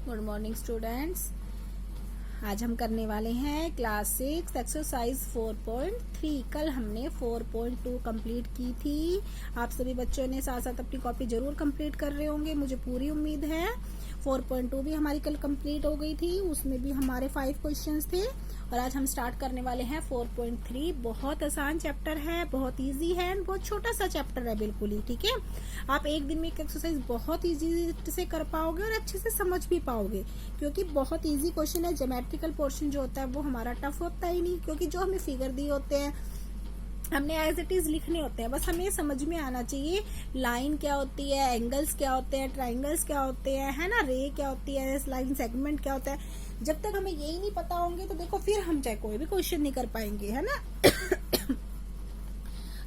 Good morning students. आज हम करने वाले हैं क्लास 6 एक्सरसाइज 4.3। कल हमने 4.2 कंप्लीट की थी। आप सभी बच्चों ने साथ साथ अपनी कॉपी जरूर कंप्लीट कर रहे होंगे, मुझे पूरी उम्मीद है। 4.2 भी हमारी कल कंप्लीट हो गई थी, उसमें भी हमारे 5 क्वेश्चंस थे और आज हम स्टार्ट करने वाले हैं 4.3। बहुत आसान चैप्टर है, बहुत इजी है, बहुत छोटा सा चैप्टर है बिल्कुल ही। ठीक है, आप एक दिन में एक एक्सरसाइज बहुत इजी से कर पाओगे और अच्छे से समझ भी पाओगे, क्योंकि बहुत इजी क्वेश्चन है। ज्योमेट्रिकल पोर्शन जो होता है वो हमारा टफ होता ही नहीं, क्योंकि जो हमें फिगर दिए होते हैं हमने एज इट इज लिखने होते हैं। बस हमें समझ में आना चाहिए लाइन क्या होती है, एंगल्स क्या होते हैं, ट्राइंगल्स क्या होते हैं, है ना, रे क्या होती है, लाइन सेगमेंट क्या होता है। जब तक हमें यही नहीं पता होंगे तो देखो फिर हम चाहे कोई भी क्वेश्चन नहीं कर पाएंगे, है ना।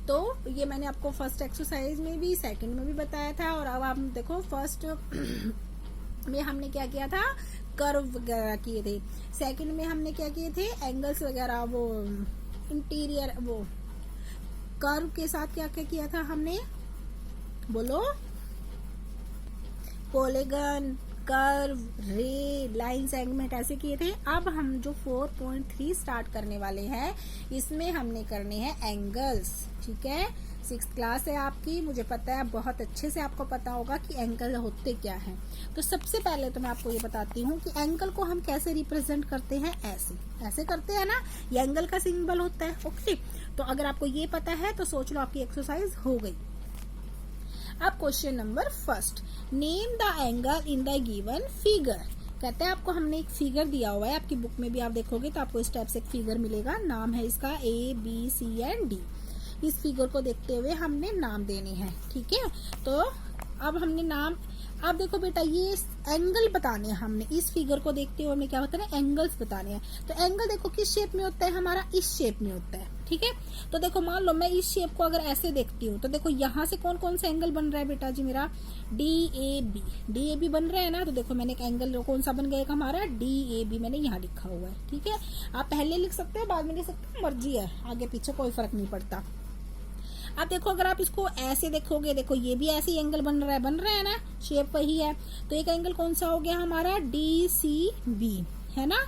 तो ये मैंने आपको फर्स्ट एक्सरसाइज में भी सेकंड में भी बताया था। और अब हम देखो फर्स्ट में हमने क्या किया था, कर्व वगैरह किए थे। सेकंड में हमने क्या किए थे, एंगल्स वगैरह, वो इंटीरियर, वो कर्व के साथ क्या क्या किया था हमने, बोलो, पॉलीगन, कर्व, रे, लाइन सेगमेंट ऐसे किए थे। अब हम जो 4.3 स्टार्ट करने वाले हैं इसमें हमने करने हैं एंगल्स। ठीक है, 6th क्लास है आपकी, मुझे पता है बहुत अच्छे से आपको पता होगा कि एंगल होते क्या हैं। तो सबसे पहले तो मैं आपको ये बताती हूँ कि एंगल को हम कैसे रिप्रेजेंट करते हैं। ऐसे ऐसे करते हैं ना, ये एंगल का सिंबल होता है। ओके, तो अगर आपको ये पता है तो सोच लो आपकी एक्सरसाइज हो गई। अब question number first, name the angle in the given figure. कहते हैं आपको हमने एक फिगर दिया हुआ है, आपकी बुक में भी आप देखोगे तो आपको इस टाइप से एक फिगर मिलेगा। नाम है इसका A, B, C and D। इस फिगर को देखते हुए हमने नाम देने हैं। ठीक है, तो अब हमने नाम, अब देखो बेटा ये एंगल बताने हैं हमने। इस फिगर को देखते हुए हमें क्या होता है, एंगल्स बताने हैं। तो एंगल देखो किस शेप में होता है हमारा, इस शेप में होता है। ठीक है, तो देखो मान लो मैं इस शेप को अगर ऐसे देखती हूँ तो देखो यहाँ से कौन कौन सा एंगल बन रहा है बेटा जी, मेरा DAB बन रहा है ना। तो देखो मैंने एक एंगल कौन सा बन गया, एक हमारा DAB मैंने यहाँ लिखा हुआ है। ठीक है, आप पहले लिख सकते हो, बाद में लिख सकते हो, मर्जी है, आगे पीछे कोई फर्क नहीं पड़ता। अब देखो अगर आप इसको ऐसे देखोगे, देखो ये भी ऐसे ही एंगल बन रहा है ना, शेप वही है। तो एक एंगल कौन सा हो गया हमारा, DCB, है ना,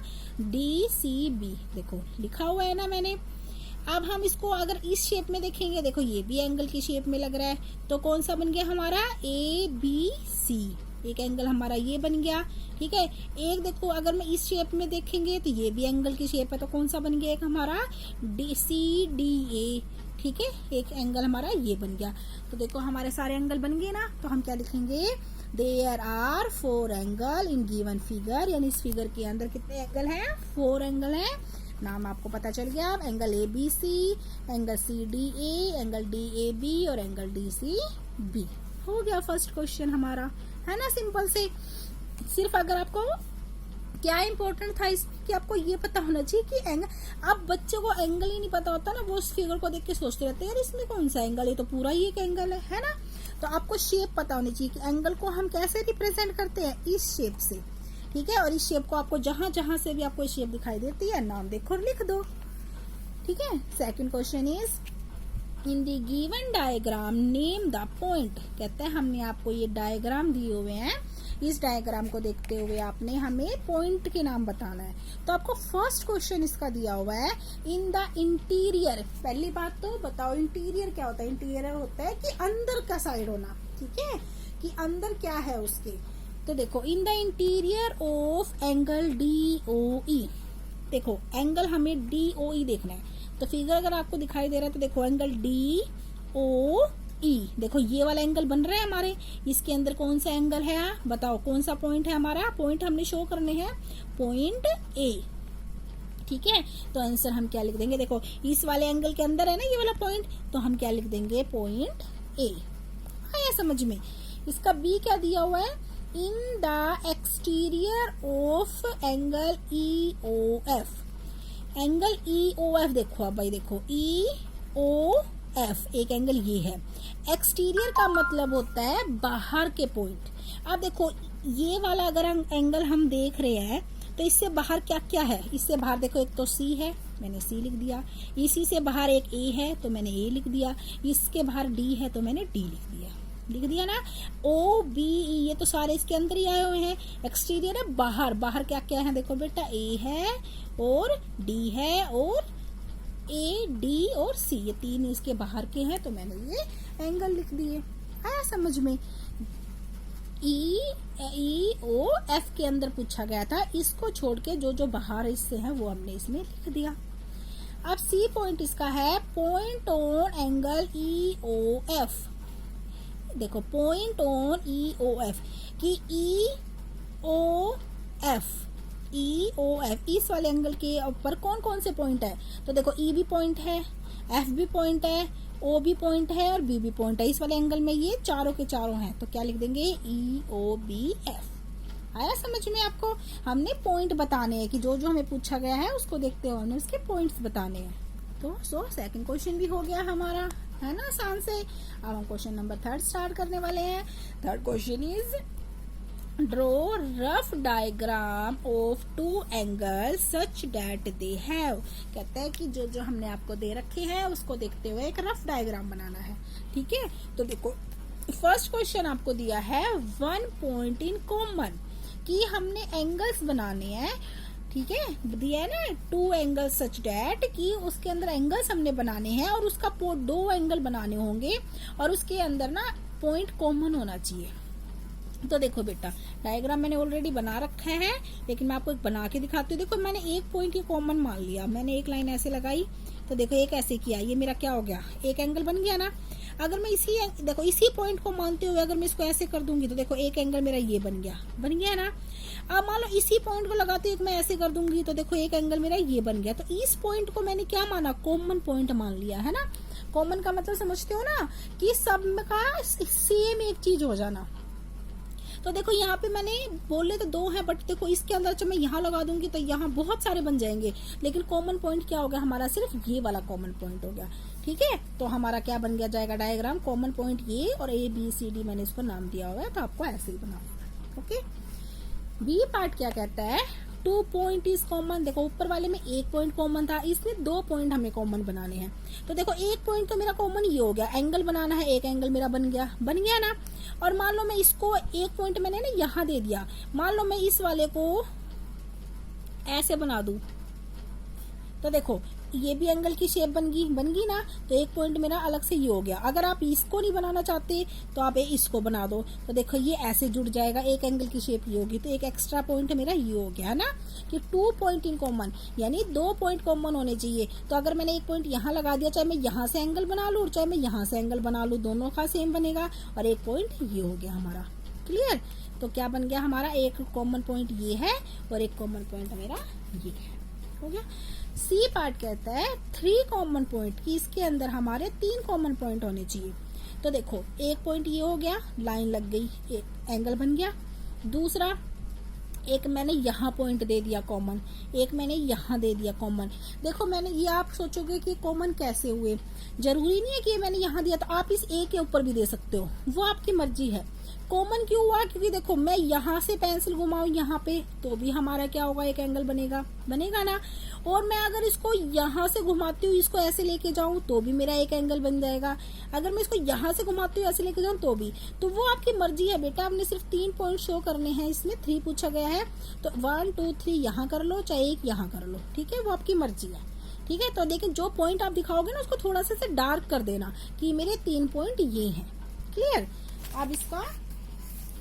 DCB, देखो लिखा हुआ है ना मैंने। अब हम इसको अगर इस शेप में देखेंगे, देखो ये भी एंगल की शेप में लग रहा है, तो कौन सा बन गया हमारा, ABC, एक एंगल हमारा ये बन गया। ठीक है, एक देखो अगर मैं इस शेप में देखेंगे तो ये भी एंगल की शेप है, तो कौन सा बन गया, एक हमारा CDA। ठीक है, एक एंगल हमारा ये बन गया। तो देखो हमारे सारे एंगल बन गए ना। तो हम क्या लिखेंगे, there are 4 angle in given figure, यानी इस फिगर के अंदर कितने एंगल हैं, 4 एंगल हैं। नाम आपको पता चल गया, angle ABC, angle CDA, angle DAB और एंगल DCB। हो गया फर्स्ट क्वेश्चन हमारा, है ना, सिंपल से। सिर्फ अगर आपको क्या इंपॉर्टेंट था इसमें कि आपको ये पता होना चाहिए कि एंगल, अब बच्चों को एंगल ही नहीं पता होता ना, वो उस फिगर को देख के सोचते रहते हैं यार इसमें कौन सा एंगल है, तो पूरा ही एक एंगल है ना। तो आपको शेप पता होनी चाहिए कि एंगल को हम कैसे रिप्रेजेंट करते हैं, इस शेप से। ठीक है, और इस शेप को आपको जहां जहां से भी आपको शेप दिखाई देती है नाम देखो और लिख दो। ठीक है, second question is in the given diagram name the point. कहते हैं हमने आपको ये डायग्राम दिए हुए हैं, इस डायग्राम को देखते हुए आपने हमें पॉइंट के नाम बताना है। तो आपको फर्स्ट क्वेश्चन इसका दिया हुआ है, इन द इंटीरियर। पहली बात तो बताओ इंटीरियर क्या होता है। इंटीरियर होता है कि अंदर का साइड होना। ठीक है, कि अंदर क्या है उसके। तो देखो in the interior of angle DOE। देखो एंगल हमें DOE देखना है। तो फिगर अगर आपको दिखाई दे रहा है तो देखो एंगल DOE, देखो ये वाला एंगल बन रहा है हमारे, इसके अंदर कौन सा एंगल है, बताओ कौन सा पॉइंट है हमारा। पॉइंट हमने शो करने हैं, पॉइंट A। ठीक है, तो आंसर हम क्या लिख देंगे, देखो इस वाले एंगल के अंदर है ना ये वाला पॉइंट, तो हम क्या लिख देंगे, पॉइंट A। आया समझ में। इसका B क्या दिया हुआ है, in the exterior of angle EOF। Angle EOF देखो, अब भाई देखो EOF एक एंगल ये है। एक्सटीरियर का मतलब होता है बाहर के पॉइंट। अब देखो ये वाला अगर एंगल हम देख रहे हैं तो इससे बाहर क्या क्या है, इससे बाहर देखो एक तो C है, मैंने C लिख दिया। इसी से बाहर एक A है तो मैंने A लिख दिया। इसके बाहर D है तो मैंने D लिख दिया। लिख दिया ना। ओ बी ई ये तो सारे इसके अंदर ही आए हुए हैं। एक्सटीरियर है बाहर, बाहर क्या क्या है देखो बेटा, ए है और डी है और ए डी और सी, ये तीन इसके बाहर के हैं, तो मैंने ये एंगल लिख दिए। आया समझ में। ई ओ एफ के अंदर पूछा गया था, इसको छोड़ के जो जो बाहर इससे है वो हमने इसमें लिख दिया। अब सी पॉइंट इसका है point on angle E O F. देखो point on E O F कि ई ओ एफ इस वाले एंगल के ऊपर कौन कौन से पॉइंट है, तो देखो ई भी पॉइंट है, एफ भी पॉइंट है, ओ भी पॉइंट है और बी भी पॉइंट है। इस वाले एंगल में ये चारों के चारों हैं, तो क्या लिख देंगे, ई ओ बी एफ। आया समझ में आपको। हमने पॉइंट बताने हैं कि जो जो हमें पूछा गया है उसको देखते हुए हमने उसके पॉइंट्स बताने हैं। तो सेकंड क्वेश्चन भी हो गया हमारा, है ना, आसान से। अब हम क्वेश्चन नंबर 3 स्टार्ट करने वाले हैं। Third question is draw rough diagram of two angle such that they have. कहता है कि जो जो हमने आपको दे रखे हैं उसको देखते हुए एक रफ डायग्राम बनाना है। ठीक है, तो देखो फर्स्ट क्वेश्चन आपको दिया है 1 पॉइंट इन कॉमन, कि हमने एंगल्स बनाने हैं। ठीक है, दिया है ना 2 एंगल सच डैट, कि उसके अंदर एंगल्स हमने बनाने हैं और उसका 2 एंगल बनाने होंगे और उसके अंदर ना पॉइंट कॉमन होना चाहिए। तो देखो बेटा डायग्राम मैंने ऑलरेडी बना रखा है, लेकिन मैं आपको एक बना के दिखाती हूँ। देखो मैंने एक पॉइंट ये कॉमन मान लिया, मैंने एक लाइन ऐसे लगाई, तो देखो एक ऐसे किया, ये मेरा क्या हो गया, एक एंगल बन गया ना। अगर मैं इसी पॉइंट को मानते हुए अगर मैं इसको ऐसे कर दूंगी तो देखो एक एंगल मेरा ये बन गया ना। अब मान लो इसी पॉइंट को लगाते हुए मैं ऐसे कर दूंगी तो देखो एक एंगल मेरा ये बन गया। तो इस पॉइंट को मैंने क्या माना, कॉमन पॉइंट मान लिया, है ना। कॉमन का मतलब समझते हो ना, कि सब का सेम एक चीज हो जाना। तो देखो यहाँ पे मैंने बोले तो 2 है, बट देखो इसके अंदर जब मैं यहाँ लगा दूंगी तो यहाँ बहुत सारे बन जाएंगे, लेकिन कॉमन पॉइंट क्या हो गया हमारा, सिर्फ ये वाला कॉमन पॉइंट हो गया। ठीक है, तो हमारा क्या बन गया जाएगा डायग्राम, कॉमन पॉइंट ये और ए बी सी डी मैंने इसको नाम दिया हुआ है, तो आपको ऐसे ही बनाना। ओके, बी पार्ट क्या कहता है, 2 पॉइंट इज कॉमन। देखो ऊपर वाले में 1 पॉइंट कॉमन था, इसमें 2 पॉइंट हमें कॉमन बनाने हैं। तो देखो 1 पॉइंट तो मेरा कॉमन ये हो गया, एंगल बनाना है, एक एंगल मेरा बन गया ना। और मान लो मैं इसको 1 पॉइंट मैंने ना यहाँ दे दिया, मान लो मैं इस वाले को ऐसे बना दूं, तो देखो ये भी एंगल की शेप बन गई ना। तो 1 पॉइंट मेरा अलग से ये हो गया। अगर आप इसको नहीं बनाना चाहते तो आप इसको बना दो, तो देखो ये ऐसे जुड़ जाएगा, एक एंगल की शेप ये होगी, तो एक एक्स्ट्रा पॉइंट मेरा ये हो गया, है ना, कि 2 पॉइंट इन कॉमन, यानी 2 पॉइंट कॉमन होने चाहिए। तो अगर मैंने 1 पॉइंट यहाँ लगा दिया, चाहे मैं यहाँ से एंगल बना लूँ और चाहे मैं यहाँ से एंगल बना लूँ, दोनों का सेम बनेगा, और 1 पॉइंट ये हो गया हमारा। क्लियर, तो क्या बन गया हमारा, एक कॉमन पॉइंट ये है और एक कॉमन पॉइंट मेरा ये है, हो गया। सी पार्ट कहता है 3 कॉमन पॉइंट, कि इसके अंदर हमारे 3 कॉमन पॉइंट होने चाहिए। तो देखो 1 पॉइंट ये हो गया, लाइन लग गई, एक एंगल बन गया। दूसरा, एक मैंने यहाँ पॉइंट दे दिया कॉमन, एक मैंने यहाँ दे दिया कॉमन। देखो मैंने ये, आप सोचोगे कि कॉमन कैसे हुए, जरूरी नहीं है कि मैंने यहाँ दिया, तो आप इस ए के ऊपर भी दे सकते हो, वो आपकी मर्जी है। कॉमन क्यों हुआ, क्योंकि देखो मैं यहाँ से पेंसिल घुमाऊं यहाँ पे तो भी हमारा क्या होगा, एक एंगल बनेगा ना। और मैं अगर इसको यहाँ से घुमाती हूँ, इसको ऐसे लेके जाऊं तो भी मेरा एक एंगल बन जाएगा। अगर मैं इसको यहाँ से घुमाती हूँ ऐसे लेके जाऊं तो भी, तो वो आपकी मर्जी है बेटा। आपने सिर्फ 3 पॉइंट शो करने हैं, इसमें 3 पूछा गया है, तो 1 2 3 यहाँ कर लो, चाहे 1 यहाँ कर लो, ठीक है, वो आपकी मर्जी है। ठीक है, तो लेकिन जो पॉइंट आप दिखाओगे ना उसको थोड़ा सा डार्क कर देना, कि मेरे 3 पॉइंट ये हैं। क्लियर। अब इसका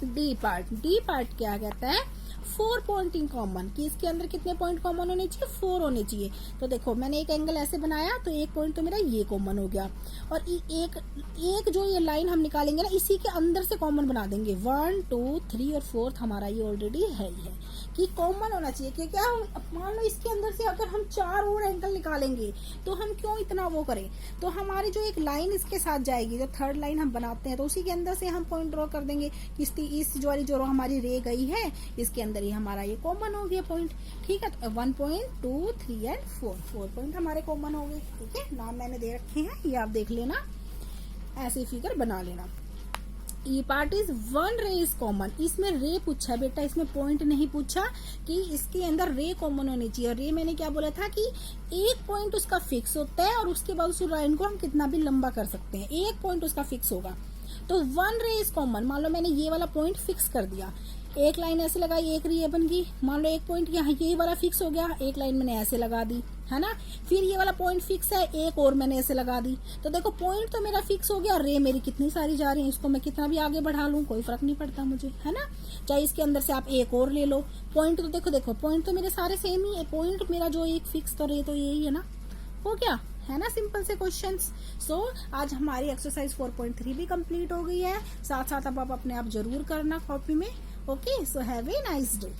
डी पार्ट क्या कहता है, 4 पॉइंट इन कॉमन, कि इसके अंदर कितने पॉइंट कॉमन होने चाहिए, 4 होने चाहिए। तो देखो मैंने एक एंगल ऐसे बनाया, तो 1 पॉइंट तो मेरा ये कॉमन हो गया, और एक जो ये लाइन हम निकालेंगे ना, इसी के अंदर से कॉमन बना देंगे। 1 2 3 और 4 हमारा ये ऑलरेडी है ही है, कि कॉमन होना चाहिए। क्योंकि मान लो इसके अंदर से अगर हम 4 और एंगल निकालेंगे तो हम क्यों इतना वो करें। तो हमारी जो एक लाइन इसके साथ जाएगी, जो 3rd लाइन हम बनाते हैं, तो उसी के अंदर से हम पॉइंट ड्रॉ कर देंगे। इस जो वाली जो हमारी रे गई है, इसके अंदर ही हमारा ये कॉमन हो गया पॉइंट। ठीक है, तो 1 पॉइंट 2 3 एंड 4 पॉइंट हमारे कॉमन हो गए। ठीक है, नाम मैंने दे रखे हैं, ये आप देख लेना, ऐसे फिगर बना लेना। ई पार्ट इज 1 रे इज कॉमन, इसमें रे पूछा बेटा, इसमें पॉइंट नहीं पूछा, कि इसके अंदर रे कॉमन होनी चाहिए। और रे मैंने क्या बोला था कि 1 पॉइंट उसका फिक्स होता है, और उसके बाद उस लाइन को हम कितना भी लंबा कर सकते हैं, 1 पॉइंट उसका फिक्स होगा। तो वन रे इज कॉमन। मान लो मैंने ये वाला पॉइंट फिक्स कर दिया, एक लाइन ऐसे लगाई, एक रे बन गई। मान लो एक पॉइंट यहाँ ये वाला फिक्स हो गया, एक लाइन मैंने ऐसे लगा दी, है ना। फिर ये वाला पॉइंट फिक्स है, एक और मैंने ऐसे लगा दी। तो देखो पॉइंट तो मेरा फिक्स हो गया, रे मेरी कितनी सारी जा रही है, इसको मैं कितना भी आगे बढ़ा लूं कोई फर्क नहीं पड़ता मुझे, है ना। चाहे इसके अंदर से आप एक और ले लो। पॉइंट तो देखो पॉइंट तो मेरे सारे सेम ही है, पॉइंट मेरा जो एक फिक्स तो रे तो यही है ना, हो गया, है ना, सिंपल से क्वेश्चंस। सो आज हमारी एक्सरसाइज 4.3 भी कंप्लीट हो गई है। साथ साथ अब आप अपने आप जरूर करना कॉपी में। Okay, so have a nice day.